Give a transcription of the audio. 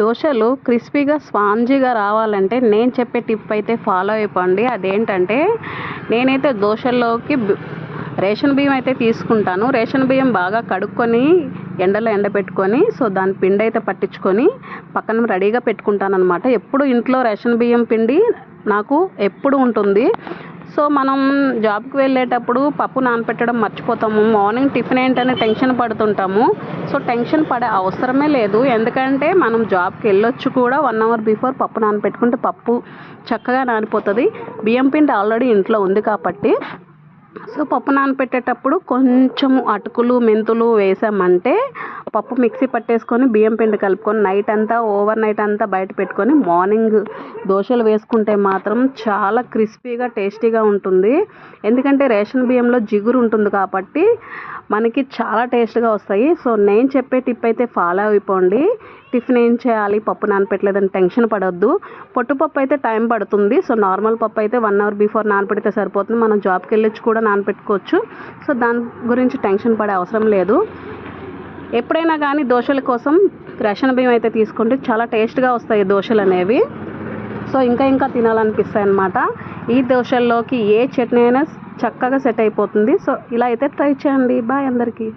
దోశలు క్రిస్పీగా స్పాంజీగా రావాలంటే నేను చెప్పే టిప్ అయితే ఫాలో అయిపోండి. అదేంటంటే నేనైతే దోశల్లోకి రేషన్ బియ్యం అయితే తీసుకుంటాను. రేషన్ బియ్యం బాగా కడుక్కొని ఎండలో ఎండబెట్టుకొని దాని పిండి అయితే పట్టించుకొని పక్కన రెడీగా పెట్టుకుంటాను అనమాట. ఎప్పుడు ఇంట్లో రేషన్ బియ్యం పిండి నాకు ఎప్పుడు ఉంటుంది. మనం జాబ్కి వెళ్ళేటప్పుడు పప్పు నానపెట్టడం మర్చిపోతాము. మార్నింగ్ టిఫిన్ ఏంటని టెన్షన్ పడుతుంటాము. టెన్షన్ పడే అవసరమే లేదు. ఎందుకంటే మనం జాబ్కి వెళ్ళొచ్చు కూడా 1 అవర్ బిఫోర్ పప్పు నానపెట్టుకుంటే పప్పు చక్కగా నానిపోతుంది. బియ్యం పిండి ఆల్రెడీ ఇంట్లో ఉంది కాబట్టి పప్పు నానపెట్టేటప్పుడు కొంచెము అటుకులు మెంతులు వేసామంటే పప్పు మిక్సీ పట్టేసుకొని బియ్యం పిండి కలుపుకొని నైట్ అంతా ఓవర్ నైట్ అంతా బయట పెట్టుకొని మార్నింగ్ దోశలు వేసుకుంటే మాత్రం చాలా క్రిస్పీగా టేస్టీగా ఉంటుంది. ఎందుకంటే రేషన్ బియ్యంలో జిగురు ఉంటుంది కాబట్టి మనకి చాలా టేస్ట్గా వస్తాయి. నేను చెప్పే టిప్ అయితే ఫాలో అయిపోండి. టిఫిన్ ఏం చేయాలి, పప్పు నానపెట్టలేదని టెన్షన్ పడొద్దు. పొట్టుపప్పు అయితే టైం పడుతుంది. నార్మల్ పప్పు అయితే 1 అవర్ బిఫోర్ నానపెడితే సరిపోతుంది. మనం జాబ్కి వెళ్ళొచ్చు కూడా నానపెట్టుకోవచ్చు. దాని గురించి టెన్షన్ పడే అవసరం లేదు. ఎప్పుడైనా కానీ దోశల కోసం రేషన్ బియ్యం అయితే తీసుకుంటే చాలా టేస్ట్గా వస్తాయి దోశలు అనేవి. ఇంకా తినాలనిపిస్తాయి అన్నమాట. ఈ దోశల్లోకి ఏ చట్నీ అయినా చక్కగా సెట్ అయిపోతుంది. ఇలా అయితే ట్రై చేయండి. బాయ్ అందరికీ.